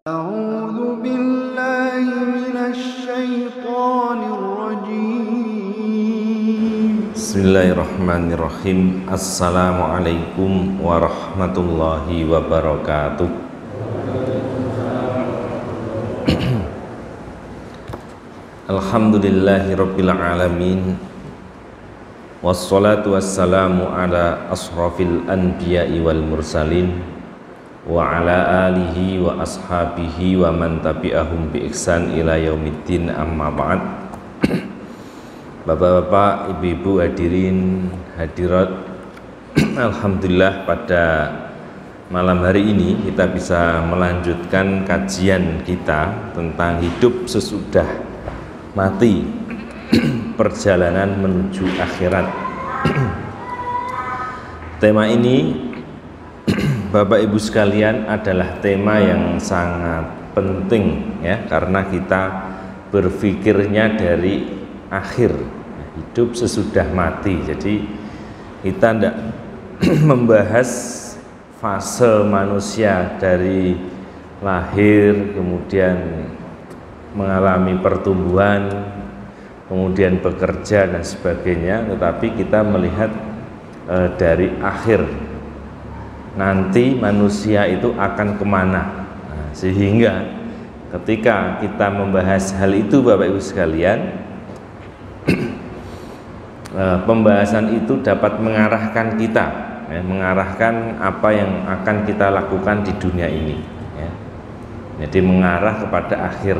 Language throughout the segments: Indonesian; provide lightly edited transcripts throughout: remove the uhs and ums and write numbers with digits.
أعوذ بالله من الشيطان الرجيم. Bismillahirrahmanirrahim. Assalamualaikum warahmatullahi wabarakatuh. Alhamdulillahi rabbil alamin. Wassalatu wassalamu ala asrafil anbiya'i wal mursalin wa ala alihi wa ashabihi wa man tabi'ahum bi ihsan ila yaumiddin, amma ba'd. Bapak-bapak, ibu-ibu, hadirin hadirat, alhamdulillah pada malam hari ini kita bisa melanjutkan kajian kita tentang hidup sesudah mati, perjalanan menuju akhirat. Tema ini Bapak Ibu sekalian adalah tema yang sangat penting ya, karena kita berpikirnya dari akhir, hidup sesudah mati. Jadi kita tidak membahas fase manusia dari lahir, kemudian mengalami pertumbuhan, kemudian bekerja dan sebagainya, tetapi kita melihat dari akhir. Nanti manusia itu akan kemana, sehingga ketika kita membahas hal itu Bapak Ibu sekalian, pembahasan itu dapat mengarahkan kita, mengarahkan apa yang akan kita lakukan di dunia ini ya. Jadi mengarah kepada akhir.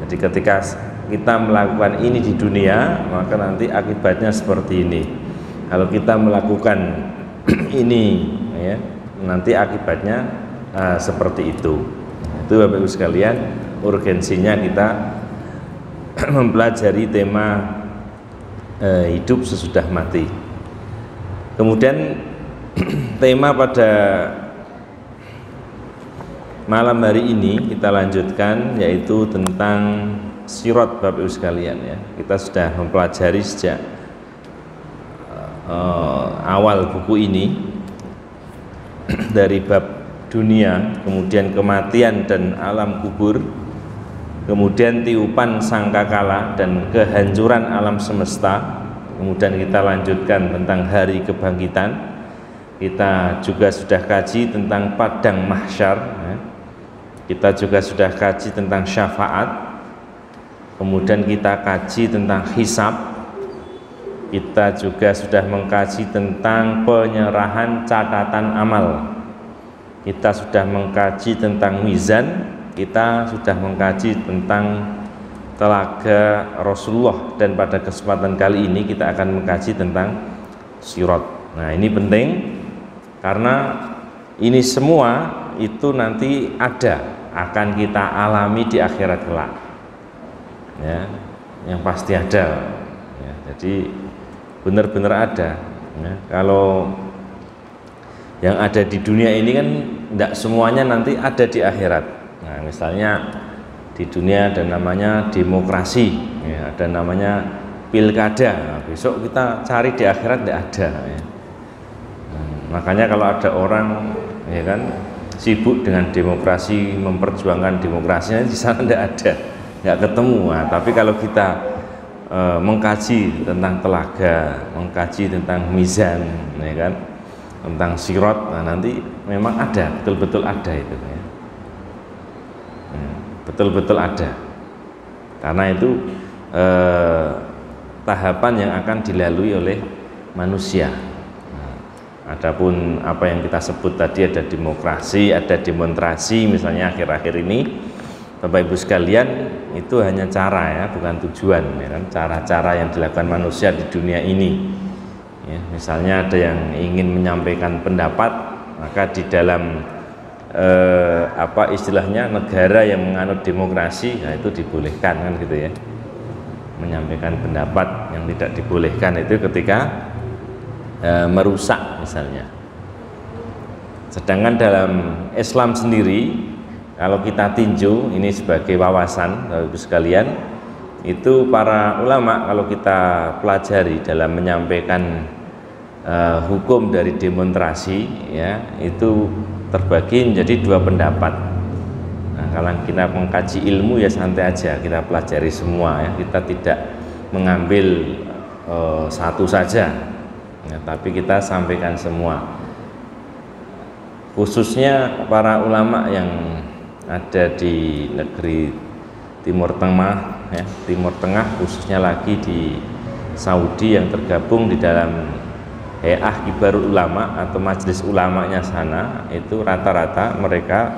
Jadi ketika kita melakukan ini di dunia, maka nanti akibatnya seperti ini. Kalau kita melakukan ini ya, nanti akibatnya seperti itu. Itu Bapak Ibu sekalian, urgensinya kita mempelajari tema hidup sesudah mati. Kemudian tema pada malam hari ini kita lanjutkan, yaitu tentang sirat Bapak Ibu sekalian ya. Kita sudah mempelajari sejak awal buku ini, dari bab dunia, kemudian kematian dan alam kubur, kemudian tiupan sangkakala dan kehancuran alam semesta. Kemudian kita lanjutkan tentang hari kebangkitan. Kita juga sudah kaji tentang padang mahsyar ya. Kita juga sudah kaji tentang syafaat. Kemudian kita kaji tentang hisab. Kita juga sudah mengkaji tentang penyerahan catatan amal. Kita sudah mengkaji tentang mizan. Kita sudah mengkaji tentang telaga Rasulullah, dan pada kesempatan kali ini kita akan mengkaji tentang sirat. Nah, ini penting karena ini semua itu nanti akan kita alami di akhirat kelak ya, yang pasti ada ya. Jadi benar-benar ada ya. Kalau yang ada di dunia ini kan tidak semuanya nanti ada di akhirat. Nah, misalnya di dunia ada namanya demokrasi ya, ada namanya pilkada. Nah, besok kita cari di akhirat tidak ada ya. Makanya kalau ada orang ya kan sibuk dengan demokrasi, memperjuangkan demokrasinya, di sana tidak ada, nggak ketemu. Nah, tapi kalau kita mengkaji tentang telaga, mengkaji tentang mizan ya kan, tentang sirat, nah nanti memang ada, betul-betul ada itu ya. Betul-betul ada, karena itu tahapan yang akan dilalui oleh manusia. Adapun apa yang kita sebut tadi, ada demokrasi, ada demonstrasi misalnya akhir-akhir ini, Bapak Ibu sekalian, itu hanya cara ya, bukan tujuan ya kan? Cara-cara yang dilakukan manusia di dunia ini ya. Misalnya ada yang ingin menyampaikan pendapat, maka di dalam apa istilahnya, negara yang menganut demokrasi, nah itu dibolehkan kan gitu ya, menyampaikan pendapat. Yang tidak dibolehkan itu ketika merusak misalnya. Sedangkan dalam Islam sendiri, kalau kita tinjau ini sebagai wawasan Bapak Ibu sekalian, itu para ulama kalau kita pelajari dalam menyampaikan hukum dari demonstrasi ya, itu terbagi menjadi dua pendapat. Nah, kalau kita mengkaji ilmu ya santai aja, kita pelajari semua ya, kita tidak mengambil satu saja ya, tapi kita sampaikan semua, khususnya para ulama yang ada di negeri Timur Tengah ya, Timur Tengah khususnya lagi di Saudi yang tergabung di dalam Hay'ah Kibarul Ulama atau majelis ulamanya sana, itu rata-rata mereka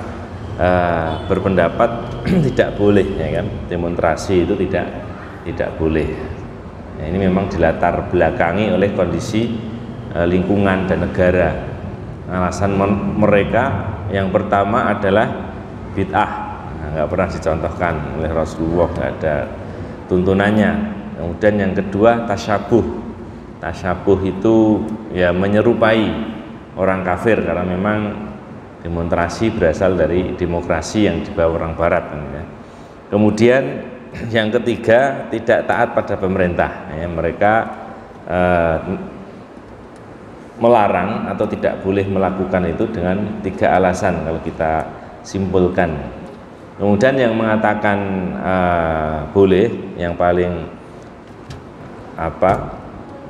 berpendapat tidak boleh ya kan, demonstrasi itu tidak boleh. Nah, ini memang dilatar belakangi oleh kondisi lingkungan dan negara. Alasan mereka yang pertama adalah bid'ah, nah, nggak pernah dicontohkan oleh Rasulullah, nggak ada tuntunannya. Kemudian yang kedua tasyabuh. Tasyabuh itu ya menyerupai orang kafir, karena memang demonstrasi berasal dari demokrasi yang dibawa orang barat ya. Kemudian yang ketiga tidak taat pada pemerintah ya, mereka melarang atau tidak boleh melakukan itu dengan 3 alasan kalau kita simpulkan. Kemudian yang mengatakan boleh, yang paling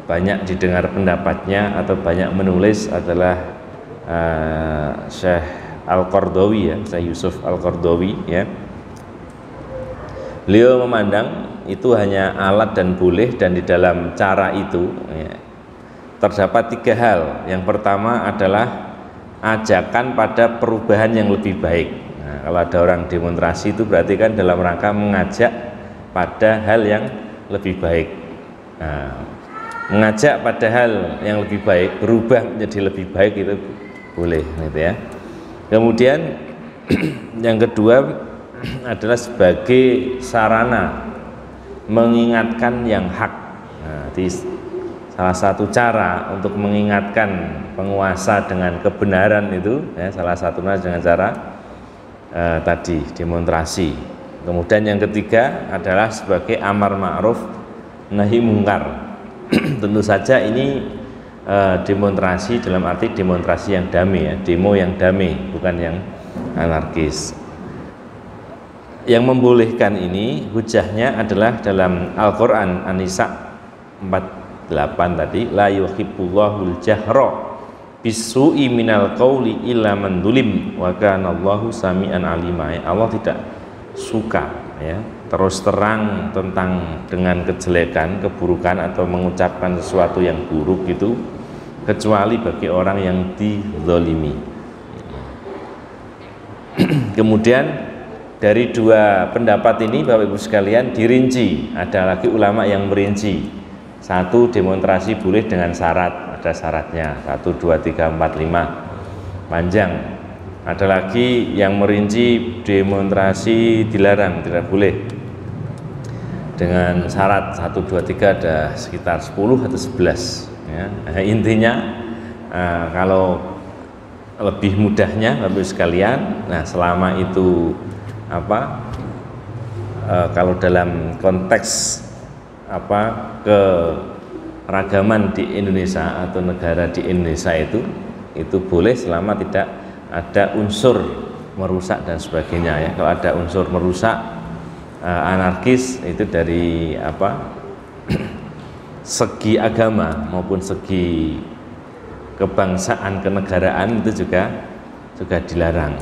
banyak didengar pendapatnya atau banyak menulis adalah Syekh Al-Qardawi ya, Syekh Yusuf Al-Qardawi ya. Beliau memandang itu hanya alat dan boleh, dan di dalam cara itu ya, terdapat 3 hal. Yang pertama adalah ajakan pada perubahan yang lebih baik. Nah, kalau ada orang demonstrasi itu berarti kan dalam rangka mengajak pada hal yang lebih baik. Nah, mengajak pada hal yang lebih baik, berubah menjadi lebih baik, itu boleh gitu ya. Kemudian yang kedua adalah sebagai sarana mengingatkan yang hak. Nah, salah satu cara untuk mengingatkan penguasa dengan kebenaran itu ya, salah satunya dengan cara tadi demonstrasi. Kemudian yang ketiga adalah sebagai amar ma'ruf nahi mungkar. Tentu saja ini demonstrasi dalam arti demonstrasi yang damai ya, demo yang damai, bukan yang anarkis. Yang membolehkan ini hujahnya adalah dalam Al-Quran An-Nisa 48 tadi, la yuhibbullahul jahra bisu'i minal qawli illa man dulim wa kana Allahu sami'an alima. Allah tidak suka ya terus terang tentang dengan kejelekan, keburukan atau mengucapkan sesuatu yang buruk itu kecuali bagi orang yang dizalimi. Kemudian dari 2 pendapat ini Bapak Ibu sekalian dirinci, ada lagi ulama yang merinci. 1, demonstrasi boleh dengan syarat, ada syaratnya 1, 2, 3, 4, 5 panjang. Ada lagi yang merinci demonstrasi dilarang, tidak boleh dengan syarat 1, 2, 3, ada sekitar 10 atau 11 ya. Nah, intinya kalau lebih mudahnya Bapak Ibu sekalian, nah selama itu kalau dalam konteks keragaman di Indonesia atau negara di Indonesia itu boleh selama tidak ada unsur merusak dan sebagainya ya. Kalau ada unsur merusak anarkis itu dari segi agama maupun segi kebangsaan kenegaraan itu juga dilarang.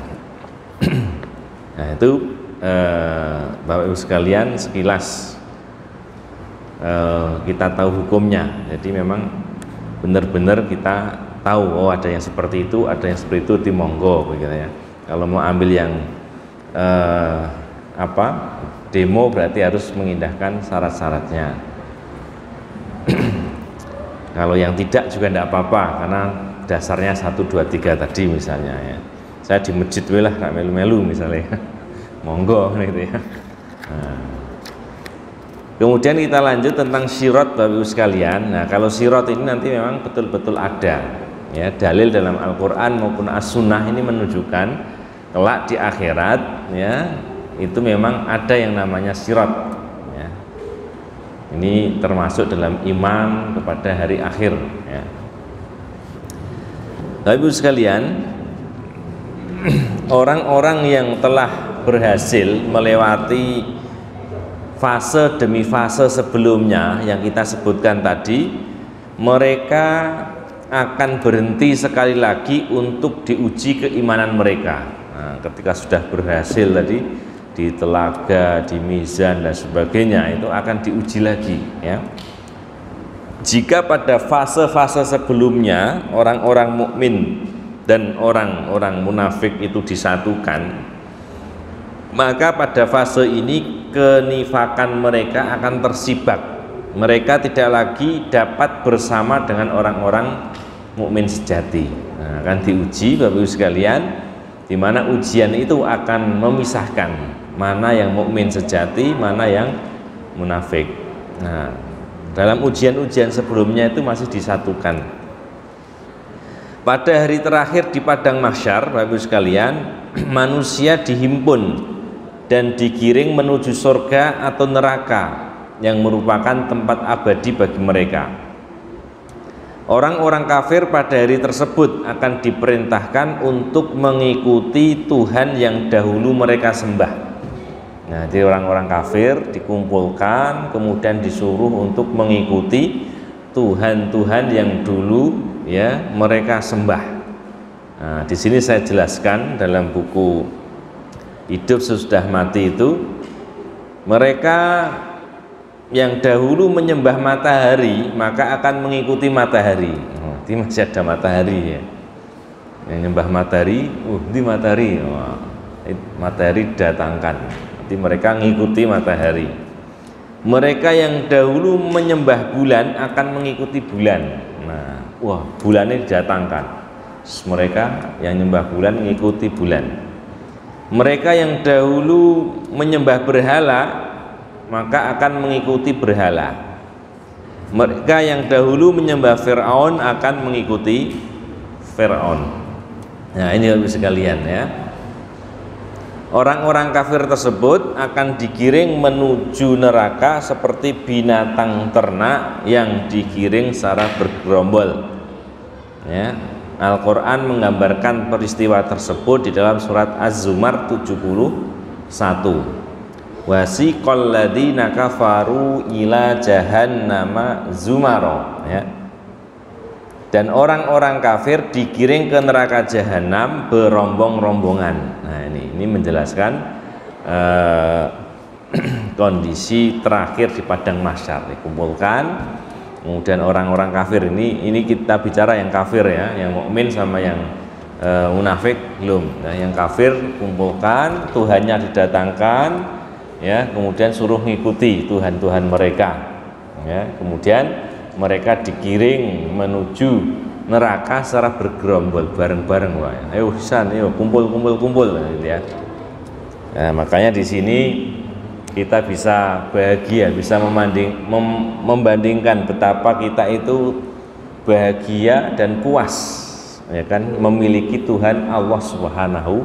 Nah itu Bapak Ibu sekalian sekilas kita tahu hukumnya. Jadi memang benar-benar kita tahu ada yang seperti itu, ada yang seperti itu, monggo begitu ya. Kalau mau ambil yang demo berarti harus mengindahkan syarat-syaratnya. Kalau yang tidak juga tidak apa-apa, karena dasarnya 1, 2, 3 tadi misalnya ya. Saya di masjid lah gak melu-melu misalnya, monggo gitu ya. Nah, kemudian kita lanjut tentang syirat Bapak Ibu sekalian. Nah kalau syirat ini nanti memang betul-betul ada ya, dalil dalam Al-Quran maupun As-Sunnah ini menunjukkan kelak di akhirat ya itu memang ada yang namanya syirat ya. Ini termasuk dalam iman kepada hari akhir ya. Bapak Ibu sekalian, orang-orang yang telah berhasil melewati fase demi fase sebelumnya yang kita sebutkan tadi, mereka akan berhenti sekali lagi untuk diuji keimanan mereka. Nah, ketika sudah berhasil tadi di telaga, di mizan dan sebagainya, itu akan diuji lagi ya. Jika pada fase-fase sebelumnya orang-orang mukmin dan orang-orang munafik itu disatukan, maka pada fase ini kenifakan mereka akan tersibak. Mereka tidak lagi dapat bersama dengan orang-orang mukmin sejati. Nah, akan diuji Bapak Ibu sekalian, di mana ujian itu akan memisahkan mana yang mukmin sejati, mana yang munafik. Nah, dalam ujian-ujian sebelumnya itu masih disatukan. Pada hari terakhir di padang mahsyar, Bapak Ibu sekalian, manusia dihimpun dan digiring menuju surga atau neraka yang merupakan tempat abadi bagi mereka. Orang-orang kafir pada hari tersebut akan diperintahkan untuk mengikuti Tuhan yang dahulu mereka sembah. Nah, jadi orang-orang kafir dikumpulkan kemudian disuruh untuk mengikuti Tuhan-Tuhan yang dulu ya mereka sembah. Nah, di sini saya jelaskan dalam buku Hidup Sesudah Mati itu, mereka yang dahulu menyembah matahari maka akan mengikuti matahari. Ini masih ada matahari ya. Yang menyembah matahari, di matahari, matahari datangkan. Nanti mereka mengikuti matahari. Mereka yang dahulu menyembah bulan akan mengikuti bulan. Nah, bulan ini didatangkan. Mereka yang menyembah bulan mengikuti bulan. Mereka yang dahulu menyembah berhala maka akan mengikuti berhala. Mereka yang dahulu menyembah Fir'aun akan mengikuti Fir'aun. Nah, ini Bapak sekalian ya. Orang-orang kafir tersebut akan digiring menuju neraka seperti binatang ternak yang digiring secara bergerombol. Ya. Al-Quran menggambarkan peristiwa tersebut di dalam surat Az-Zumar 71. Wasiqal ladzina kafaru ila jahannama zumaro ya. Dan orang-orang kafir digiring ke neraka jahanam berombong-rombongan. Nah, ini menjelaskan kondisi terakhir di padang mahsyar dikumpulkan. Kemudian orang-orang kafir ini kita bicara yang kafir ya, yang mukmin sama yang munafik belum. Nah, yang kafir kumpulkan, Tuhannya didatangkan ya, kemudian suruh ngikuti Tuhan-Tuhan mereka ya, kemudian mereka digiring menuju neraka secara bergerombol bareng-bareng. Ayo san, ayo kumpul gitu ya. Nah, makanya di sini kita bisa bahagia, bisa membandingkan betapa kita itu bahagia dan puas ya kan, memiliki Tuhan Allah Subhanahu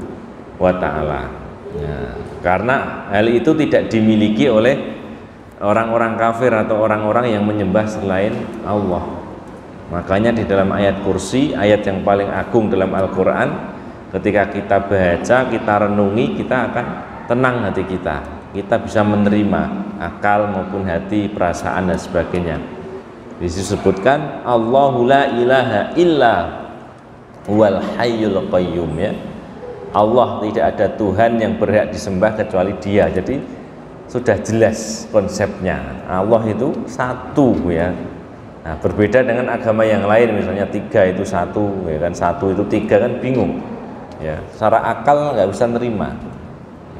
wa Ta'ala. Nah, karena hal itu tidak dimiliki oleh orang-orang kafir atau orang-orang yang menyembah selain Allah. Makanya di dalam ayat kursi, ayat yang paling agung dalam Al-Quran, ketika kita baca, kita renungi, kita akan tenang hati kita. Kita bisa menerima akal maupun hati, perasaan dan sebagainya. Disebutkan Allahu la ilaha illa huwal hayyul qayyum ya. Allah tidak ada Tuhan yang berhak disembah kecuali Dia. Jadi sudah jelas konsepnya. Allah itu satu ya. Nah, berbeda dengan agama yang lain, misalnya tiga itu satu, ya kan, satu itu tiga kan bingung. Ya, secara akal nggak bisa nerima.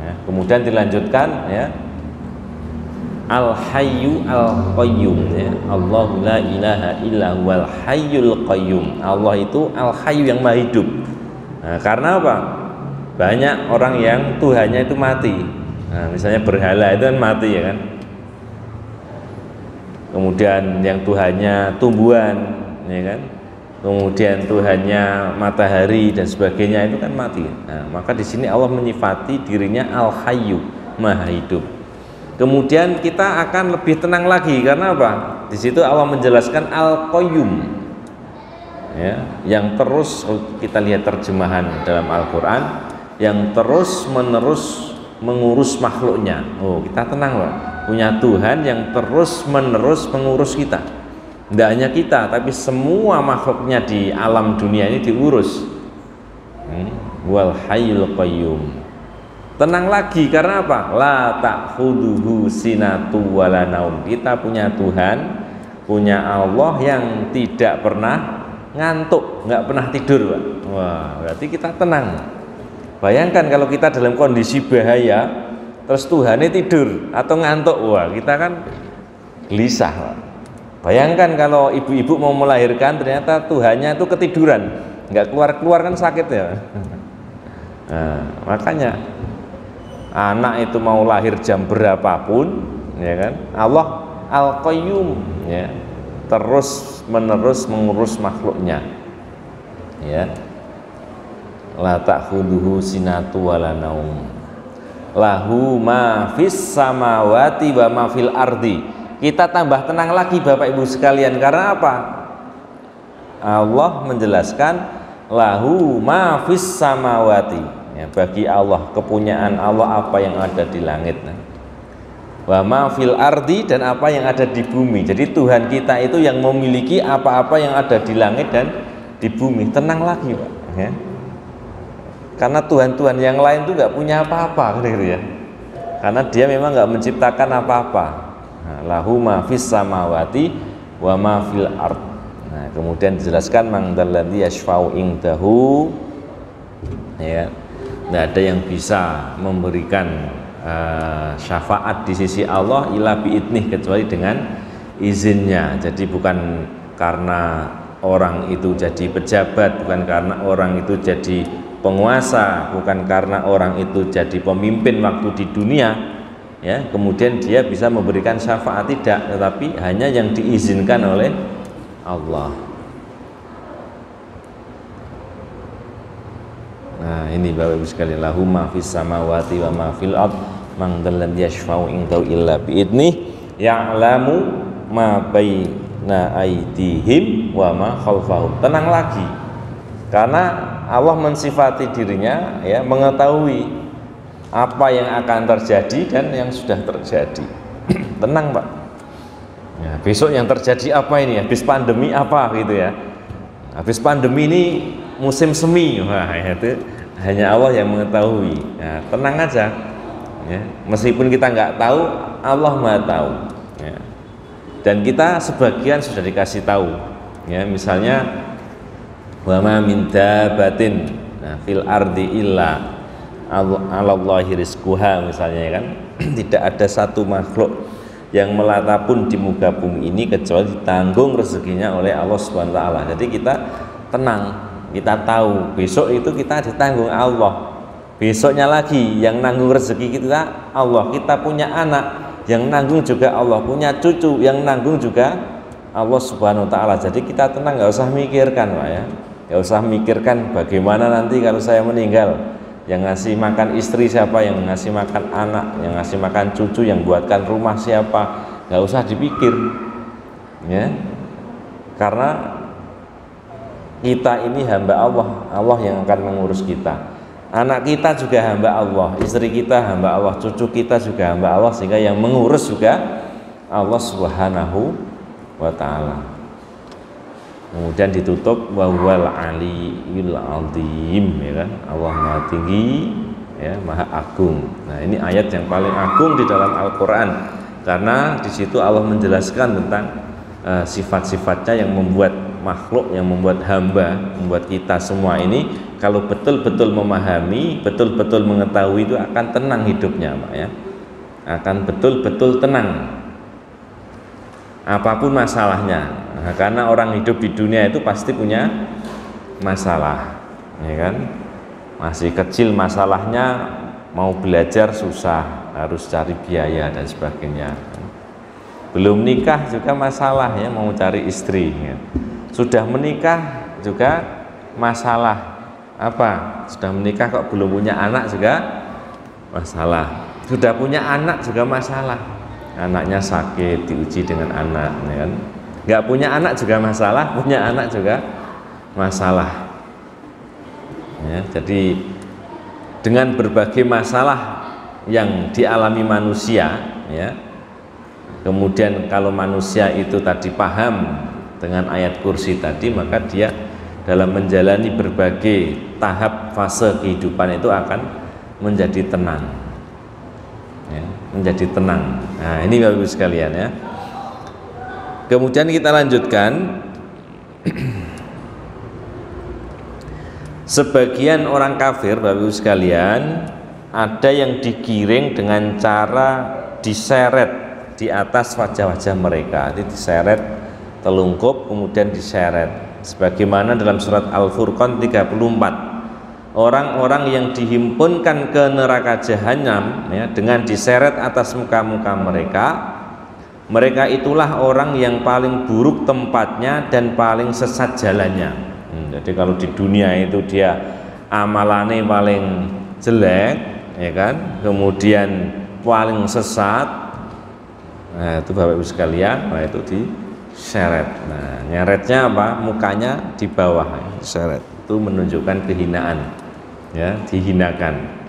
Ya, kemudian dilanjutkan ya, Al-Hayyu Al-Qayyum ya. Allahu la ilaha illa huwal hayyul qayyum. Allah itu Al-Hayyu yang maha hidup. Nah, karena apa? Banyak orang yang Tuhannya itu mati. Nah, misalnya berhala itu kan mati ya kan. Kemudian yang Tuhannya tumbuhan ya kan. Kemudian Tuhannya matahari dan sebagainya itu kan mati. Nah, maka di sini Allah menyifati dirinya Al-Hayyu, maha hidup. Kemudian kita akan lebih tenang lagi karena apa? Di situ Allah menjelaskan Al-Qayyum. Ya, yang terus kita lihat terjemahan dalam Al-Qur'an, yang terus-menerus mengurus makhluknya. Oh, kita tenang Pak, punya Tuhan yang terus menerus mengurus kita. Tidak hanya kita, tapi semua makhluknya di alam dunia ini diurus. Wal hayyul qayyum. Tenang lagi, karena apa? La ta'khuduhu sinatu wala naum. Kita punya Tuhan, punya Allah yang tidak pernah ngantuk, nggak pernah tidur Pak. Wah, berarti kita tenang. Bayangkan kalau kita dalam kondisi bahaya, terus Tuhannya tidur atau ngantuk, wah kita kan gelisah Pak. Bayangkan kalau ibu-ibu mau melahirkan, ternyata Tuhannya itu ketiduran, nggak keluar-keluar, kan sakit ya. Nah, makanya anak itu mau lahir jam berapapun, ya kan, Allah Al-Qayyum, ya, terus menerus mengurus makhluknya, ya. La ta'khuduhu sinatu wala naum. Lahu ma fis samawati wa ma fil ardi. Kita tambah tenang lagi Bapak Ibu sekalian, karena apa? Allah menjelaskan lahu ma fis samawati, ya, bagi Allah, kepunyaan Allah apa yang ada di langit, wa ma fil ardi, dan apa yang ada di bumi. Jadi Tuhan kita itu yang memiliki apa-apa yang ada di langit dan di bumi. Tenang lagi Pak, ya. Karena Tuhan-Tuhan yang lain itu nggak punya apa-apa, gitu ya. Karena dia memang nggak menciptakan apa-apa. Nah, lahu ma fis samawati wa ma fil ard. Nah, kemudian dijelaskan man dzalladzi yashfa'u indahu, ya. Nggak ada yang bisa memberikan syafaat di sisi Allah illa biidnih, kecuali dengan izinnya. Jadi bukan karena orang itu jadi pejabat, bukan karena orang itu jadi penguasa, bukan karena orang itu jadi pemimpin waktu di dunia, ya, kemudian dia bisa memberikan syafaat, tidak, tetapi hanya yang diizinkan oleh Allah. Nah, ini Bapak Ibu sekalian, lahu ma fis samawati wa ma fil ard man dzalladzi yashfa'u indahu illa biidnih ya'lamu ma baina aydihim wa ma khalfahum. Tenang lagi, karena Allah mensifati dirinya, ya, mengetahui apa yang akan terjadi dan yang sudah terjadi. Tenang Pak, ya, besok yang terjadi apa ini, habis pandemi apa gitu ya, habis pandemi ini musim semi, wah, itu hanya Allah yang mengetahui. Ya, tenang aja, ya, meskipun kita nggak tahu, Allah Maha tahu, ya. Dan kita sebagian sudah dikasih tahu, ya, misalnya wa ma min dabatin fil ardi illa 'alallahi rizquha, misalnya, kan. Tidak ada satu makhluk yang melata pun di muka bumi ini kecuali ditanggung rezekinya oleh Allah Subhanahu wa taala. Jadi kita tenang, kita tahu besok itu kita ditanggung Allah. Besoknya lagi yang nanggung rezeki kita Allah. Kita punya anak, yang nanggung juga Allah. Punya cucu, yang nanggung juga Allah Subhanahu wa taala. Jadi kita tenang, nggak usah mikirkan Pak, ya. Nggak usah mikirkan bagaimana nanti kalau saya meninggal, yang ngasih makan istri siapa, yang ngasih makan anak, yang ngasih makan cucu, yang buatkan rumah siapa. Nggak usah dipikir, ya, karena kita ini hamba Allah, Allah yang akan mengurus kita. Anak kita juga hamba Allah, istri kita hamba Allah, cucu kita juga hamba Allah, sehingga yang mengurus juga Allah Subhanahu wa ta'ala. Kemudian ditutup wa huwal aliyul azim, ya kan, Allah Maha tinggi, ya, Maha agung. Nah, ini ayat yang paling agung di dalam Al-Qur'an, karena di situ Allah menjelaskan tentang sifat-sifatnya yang membuat makhluk, yang membuat hamba, membuat kita semua ini kalau betul-betul memahami, betul-betul mengetahui, itu akan tenang hidupnya Pak, ya. Akan betul-betul tenang apapun masalahnya. Nah, karena orang hidup di dunia itu pasti punya masalah, ya kan. Masih kecil masalahnya, mau belajar susah, harus cari biaya dan sebagainya. Belum nikah juga masalah, ya, mau cari istri, ya. Sudah menikah juga masalah. Apa? Sudah menikah kok belum punya anak juga masalah. Sudah punya anak juga masalah. Anaknya sakit, diuji dengan anak, ya kan. Nggak punya anak juga masalah, punya anak juga masalah, ya. Jadi dengan berbagai masalah yang dialami manusia, ya. Kemudian kalau manusia itu tadi paham dengan ayat kursi tadi, maka dia dalam menjalani berbagai tahap fase kehidupan itu akan menjadi tenang, ya, menjadi tenang. Nah, ini Bapak Ibu sekalian, ya. Kemudian kita lanjutkan. Sebagian orang kafir, Bapak Ibu sekalian, ada yang digiring dengan cara diseret di atas wajah-wajah mereka. Jadi diseret telungkup kemudian diseret, sebagaimana dalam surat Al-Furqan 34, orang-orang yang dihimpunkan ke neraka jahanam, ya, dengan diseret atas muka-muka mereka, mereka itulah orang yang paling buruk tempatnya dan paling sesat jalannya. Jadi kalau di dunia itu dia amalannya paling jelek, ya kan, kemudian paling sesat. Nah, itu Bapak Ibu sekalian, nah itu diseret. Nah, nyeretnya apa? Mukanya di bawah, diseret. Itu menunjukkan kehinaan, ya, dihinakan.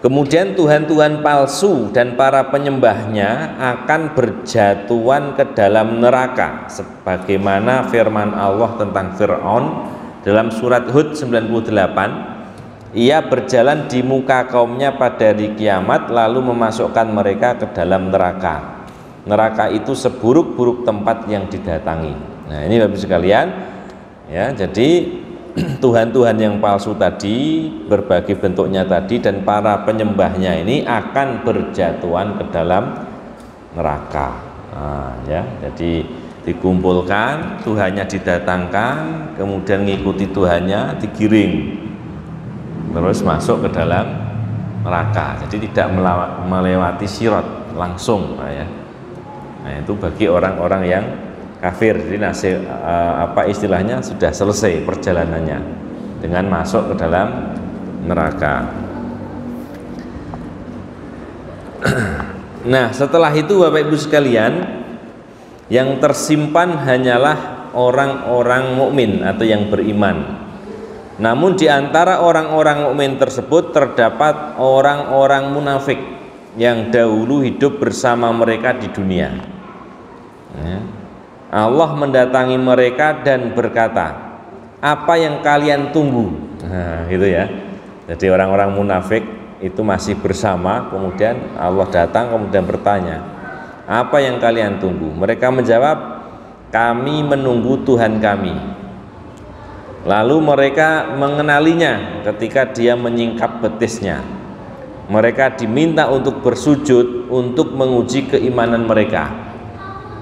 Kemudian Tuhan-Tuhan palsu dan para penyembahnya akan berjatuhan ke dalam neraka, sebagaimana firman Allah tentang Fir'aun dalam surat Hud 98. Ia berjalan di muka kaumnya pada hari kiamat, lalu memasukkan mereka ke dalam neraka. Neraka itu seburuk-buruk tempat yang didatangi. Nah, ini Bapak Ibu sekalian, ya, jadi Tuhan-Tuhan yang palsu tadi, berbagai bentuknya tadi, dan para penyembahnya ini akan berjatuhan ke dalam neraka. Nah, ya, jadi dikumpulkan, Tuhannya didatangkan, kemudian ngikuti Tuhannya, digiring, terus masuk ke dalam neraka. Jadi tidak melewati sirat langsung, ya. Nah, itu bagi orang-orang yang kafir. Jadi nasib apa istilahnya, sudah selesai perjalanannya dengan masuk ke dalam neraka. Nah, setelah itu Bapak Ibu sekalian, yang tersimpan hanyalah orang-orang mukmin atau yang beriman. Namun di antara orang-orang mukmin tersebut terdapat orang-orang munafik yang dahulu hidup bersama mereka di dunia. Ya. Allah mendatangi mereka dan berkata, apa yang kalian tunggu? Nah, gitu ya. Jadi orang-orang munafik itu masih bersama, kemudian Allah datang kemudian bertanya, apa yang kalian tunggu? Mereka menjawab, kami menunggu Tuhan kami. Lalu mereka mengenalinya ketika dia menyingkap betisnya. Mereka diminta untuk bersujud untuk menguji keimanan mereka.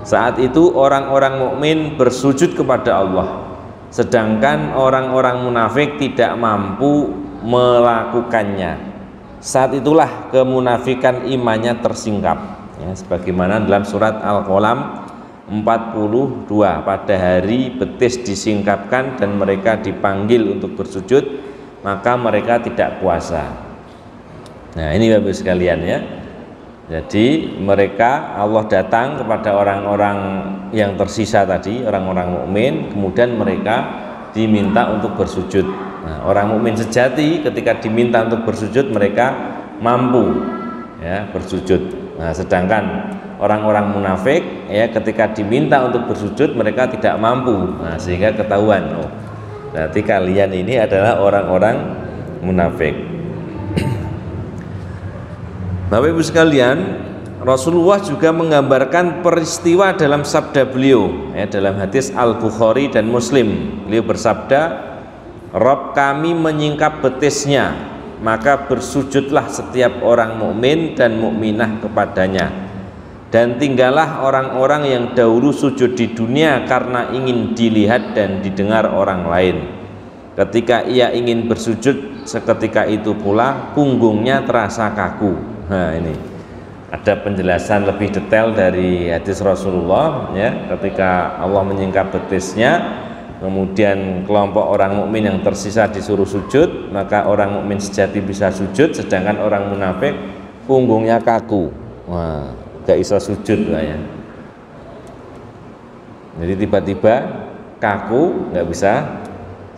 Saat itu orang-orang mukmin bersujud kepada Allah, sedangkan orang-orang munafik tidak mampu melakukannya. Saat itulah kemunafikan imannya tersingkap, ya, sebagaimana dalam surat Al-Qalam 42, pada hari betis disingkapkan dan mereka dipanggil untuk bersujud, maka mereka tidak puasa. Nah, ini Bapak Ibu sekalian, ya. Jadi mereka, Allah datang kepada orang-orang yang tersisa tadi, orang-orang mukmin, kemudian mereka diminta untuk bersujud. Nah, orang mukmin sejati ketika diminta untuk bersujud mereka mampu, ya, bersujud. Nah, sedangkan orang-orang munafik, ya, ketika diminta untuk bersujud mereka tidak mampu. Nah, sehingga ketahuan, oh, berarti kalian ini adalah orang-orang munafik. Bapak Ibu sekalian, Rasulullah juga menggambarkan peristiwa dalam sabda beliau, ya, dalam hadis Al-Bukhari dan Muslim. Beliau bersabda, Rabb kami menyingkap betisnya, maka bersujudlah setiap orang mukmin dan mukminah kepadanya, dan tinggallah orang-orang yang dahulu sujud di dunia karena ingin dilihat dan didengar orang lain. Ketika ia ingin bersujud, seketika itu pula punggungnya terasa kaku. Nah, ini ada penjelasan lebih detail dari hadis Rasulullah, ya, ketika Allah menyingkap betisnya, kemudian kelompok orang mukmin yang tersisa disuruh sujud, maka orang mukmin sejati bisa sujud, sedangkan orang munafik punggungnya kaku. Wah, gak bisa sujud lah, ya. Jadi tiba-tiba kaku, nggak bisa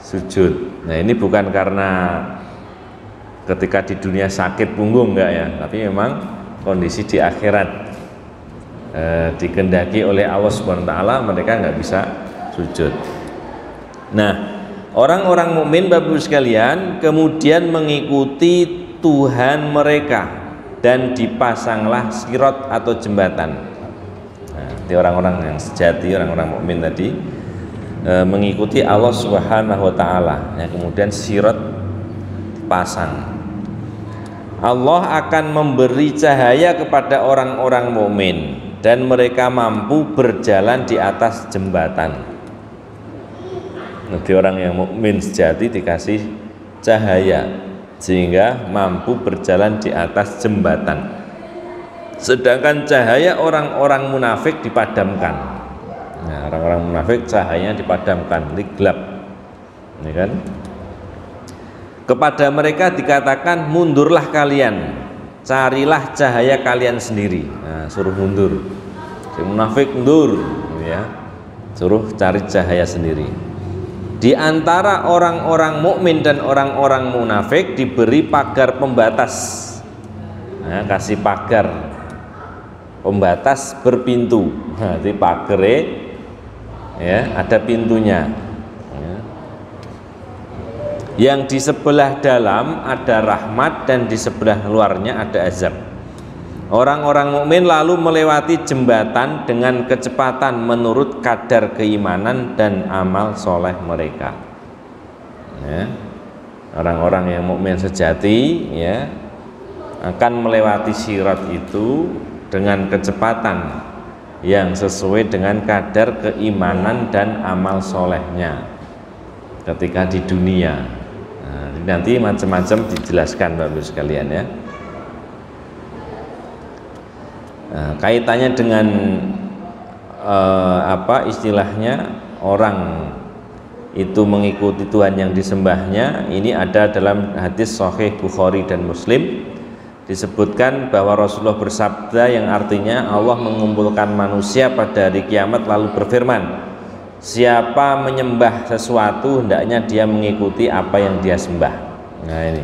sujud. Nah, ini bukan karena ketika di dunia sakit punggung enggak ya, tapi memang kondisi di akhirat dikehendaki oleh Allah Subhanahu wa taala mereka nggak bisa sujud. Nah, orang-orang mukmin Bapak Ibu sekalian kemudian mengikuti Tuhan mereka dan dipasanglah sirat atau jembatan. Nah, itu orang-orang yang sejati, orang-orang mukmin tadi mengikuti Allah Subhanahu wa taala. Ya, kemudian sirat pasang. Allah akan memberi cahaya kepada orang-orang mukmin dan mereka mampu berjalan di atas jembatan. Nanti orang yang mukmin sejati dikasih cahaya sehingga mampu berjalan di atas jembatan. Sedangkan cahaya orang-orang munafik dipadamkan. Nah, orang-orang munafik cahayanya dipadamkan, gelap. Ini kan? Kepada mereka dikatakan mundurlah kalian, carilah cahaya kalian sendiri. Nah, suruh mundur. Si munafik mundur, ya. Suruh cari cahaya sendiri. Di antara orang-orang mukmin dan orang-orang munafik diberi pagar pembatas. Nah, kasih pagar pembatas berpintu. Nah, di pagarnya ya ada pintunya. Ya. Yang di sebelah dalam ada rahmat dan di sebelah luarnya ada azab. Orang-orang mukmin lalu melewati jembatan dengan kecepatan menurut kadar keimanan dan amal soleh mereka. Ya. Orang-orang yang mukmin sejati ya akan melewati sirat itu dengan kecepatan yang sesuai dengan kadar keimanan dan amal solehnya ketika di dunia. Nah, nanti macam-macam dijelaskan Bapak Ibu sekalian ya. Nah, kaitannya dengan apa istilahnya orang itu mengikuti Tuhan yang disembahnya, ini ada dalam hadis Sahih Bukhari dan Muslim disebutkan bahwa Rasulullah bersabda yang artinya Allah mengumpulkan manusia pada hari kiamat lalu berfirman, siapa menyembah sesuatu hendaknya dia mengikuti apa yang dia sembah. Nah ini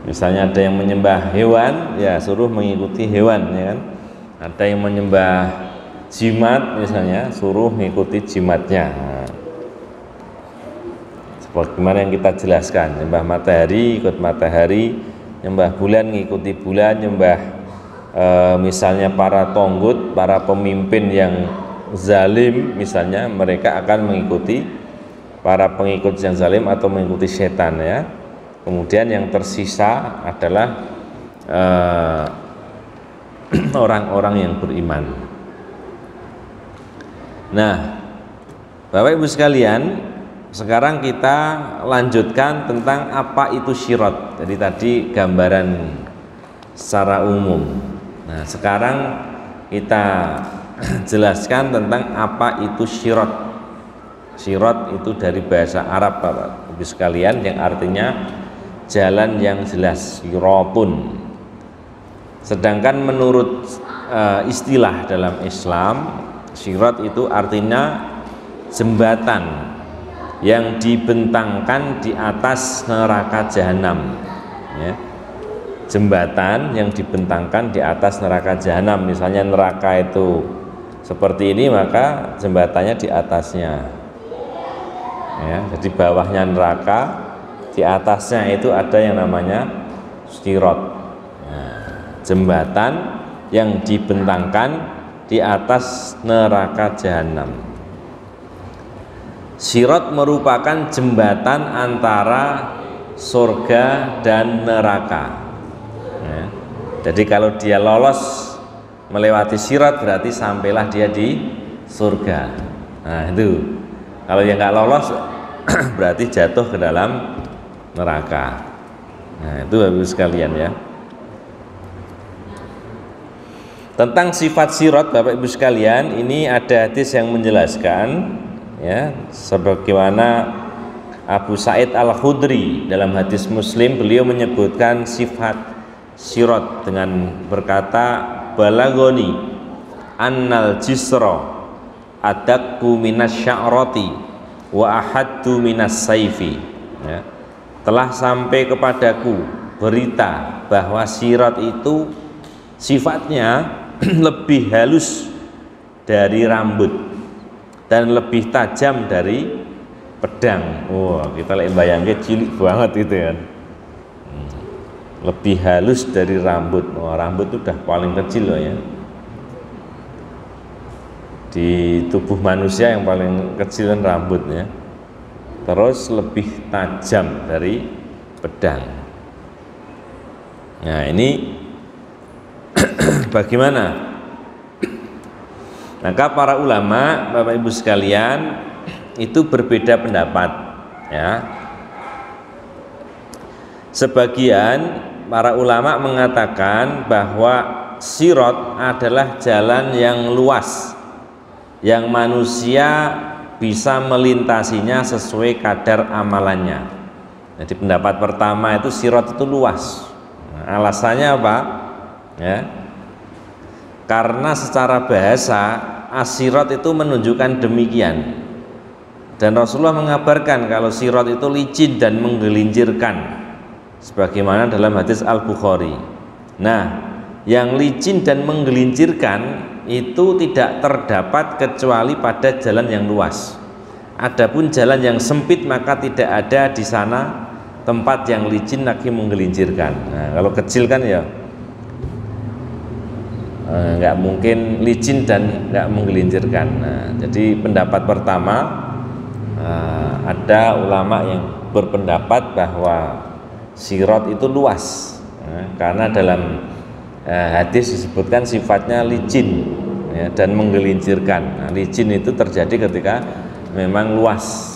misalnya ada yang menyembah hewan ya suruh mengikuti hewan ya kan. Ada yang menyembah jimat misalnya suruh mengikuti jimatnya. Nah, sebagaimana yang kita jelaskan, nyembah matahari ikut matahari, nyembah bulan mengikuti bulan, nyembah misalnya para tonggut, para pemimpin yang zalim misalnya mereka akan mengikuti para pengikut yang zalim atau mengikuti setan ya. Kemudian yang tersisa adalah orang-orang yang beriman. Nah, Bapak Ibu sekalian, sekarang kita lanjutkan tentang apa itu syirat. Jadi tadi gambaran secara umum. Nah, sekarang kita jelaskan tentang apa itu syirat. Syirat itu dari bahasa Arab Bapak Ibu sekalian yang artinya jalan yang jelas, syiratun. Sedangkan menurut istilah dalam Islam, syirat itu artinya jembatan yang dibentangkan di atas neraka jahanam. Ya. Jembatan yang dibentangkan di atas neraka jahanam. Misalnya neraka itu seperti ini, maka jembatannya di atasnya. Ya, jadi bawahnya neraka, di atasnya itu ada yang namanya syirat. Jembatan yang dibentangkan di atas neraka jahanam. Syirat merupakan jembatan antara surga dan neraka ya. Jadi kalau dia lolos melewati syirat berarti sampailah dia di surga. Nah itu kalau yang nggak lolos berarti jatuh ke dalam neraka. Nah itu Bapak Ibu sekalian ya. Tentang sifat syirat Bapak Ibu sekalian, ini ada hadis yang menjelaskan ya, sebagaimana Abu Sa'id Al-Khudri dalam hadis Muslim, beliau menyebutkan sifat syirat dengan berkata, balagoni annal jisra adakku minas sya'rati wa ahaddu minas saifi ya. Telah sampai kepadaku berita bahwa sirat itu sifatnya lebih halus dari rambut dan lebih tajam dari pedang. Wah, kita lihat bayangnya cilik banget itu kan. Lebih halus dari rambut. Wah, rambut itu udah paling kecil loh ya. Di tubuh manusia yang paling kecil kan rambutnya. Terus lebih tajam dari pedang. Nah, ini bagaimana? Maka para ulama, Bapak Ibu sekalian, itu berbeda pendapat ya. Sebagian para ulama mengatakan bahwa sirat adalah jalan yang luas yang manusia bisa melintasinya sesuai kadar amalannya. Jadi pendapat pertama itu sirat itu luas. Nah, alasannya apa? Ya. Karena secara bahasa asirat itu menunjukkan demikian. Dan Rasulullah mengabarkan kalau sirat itu licin dan menggelincirkan, sebagaimana dalam hadis Al-Bukhari. Nah, yang licin dan menggelincirkan itu tidak terdapat kecuali pada jalan yang luas. Adapun jalan yang sempit maka tidak ada di sana tempat yang licin lagi menggelincirkan. Nah, kalau kecil kan ya nggak mungkin licin dan nggak menggelincirkan. Nah, jadi pendapat pertama, ada ulama yang berpendapat bahwa sirat itu luas, karena dalam hadis disebutkan sifatnya licin ya, dan menggelincirkan. Nah, licin itu terjadi ketika memang luas.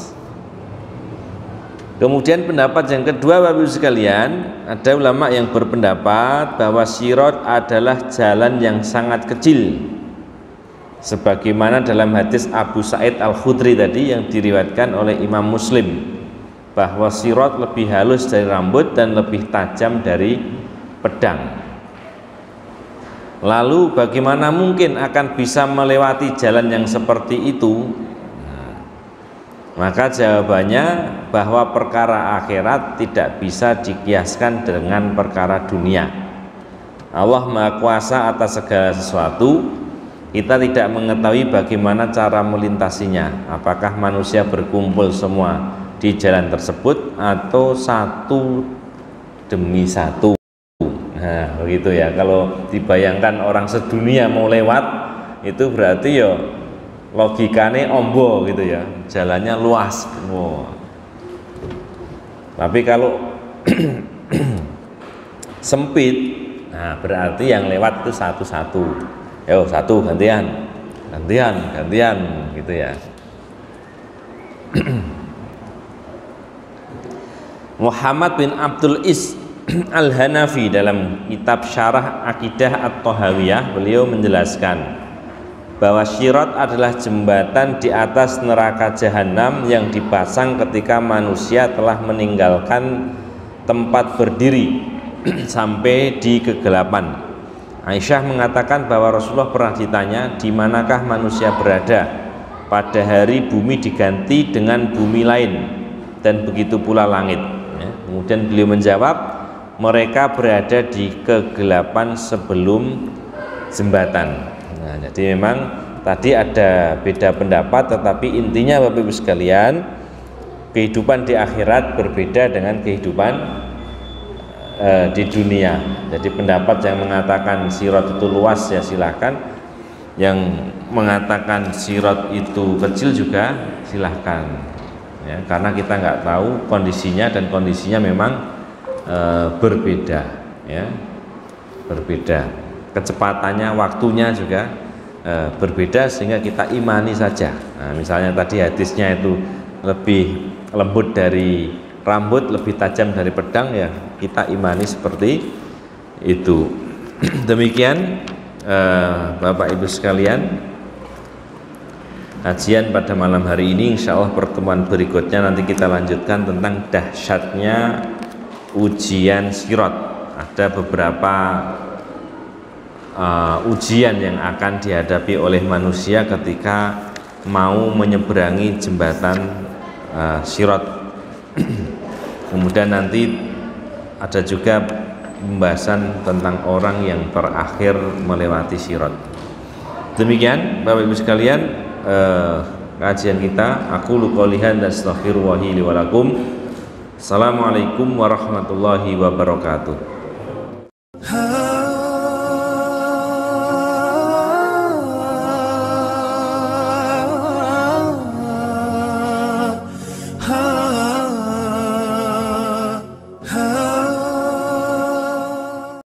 Kemudian pendapat yang kedua, Bapak Ibu sekalian, ada ulama yang berpendapat bahwa sirat adalah jalan yang sangat kecil, sebagaimana dalam hadis Abu Sa'id Al-Khudri tadi yang diriwayatkan oleh Imam Muslim, bahwa sirat lebih halus dari rambut dan lebih tajam dari pedang. Lalu bagaimana mungkin akan bisa melewati jalan yang seperti itu? Maka jawabannya bahwa perkara akhirat tidak bisa dikiaskan dengan perkara dunia. Allah Maha Kuasa atas segala sesuatu. Kita tidak mengetahui bagaimana cara melintasinya. Apakah manusia berkumpul semua di jalan tersebut atau satu demi satu. Nah, begitu ya. Kalau dibayangkan orang sedunia mau lewat, itu berarti ya logikane ombo gitu ya, jalannya luas. Wow. Tapi kalau sempit, nah berarti yang lewat itu satu-satu. Yo, satu gantian gitu ya. Muhammad bin Abdul Is Al-Hanafi dalam kitab Syarah Aqidah At-Thahawiyah, beliau menjelaskan bahwa sirat adalah jembatan di atas neraka jahanam yang dipasang ketika manusia telah meninggalkan tempat berdiri sampai di kegelapan. Aisyah mengatakan bahwa Rasulullah pernah ditanya di manakah manusia berada pada hari bumi diganti dengan bumi lain dan begitu pula langit ya. Kemudian beliau menjawab, mereka berada di kegelapan sebelum jembatan. Nah, jadi memang tadi ada beda pendapat, tetapi intinya Bapak Ibu sekalian, kehidupan di akhirat berbeda dengan kehidupan di dunia. Jadi pendapat yang mengatakan sirat itu luas ya silahkan, yang mengatakan sirat itu kecil juga silahkan ya, karena kita nggak tahu kondisinya dan kondisinya memang berbeda ya, berbeda. Kecepatannya, waktunya juga berbeda sehingga kita imani saja. Nah, misalnya tadi hadisnya itu lebih lembut dari rambut, lebih tajam dari pedang, ya kita imani seperti itu. Demikian Bapak Ibu sekalian, kajian pada malam hari ini. Insya Allah pertemuan berikutnya nanti kita lanjutkan tentang dahsyatnya ujian sirat. Ada beberapa ujian yang akan dihadapi oleh manusia ketika mau menyeberangi jembatan sirat. Kemudian nanti ada juga pembahasan tentang orang yang terakhir melewati sirat. Demikian Bapak Ibu sekalian, kajian kita. Aku qouli hadza astaghfirullahi li wa lakum. Assalamualaikum warahmatullahi wabarakatuh.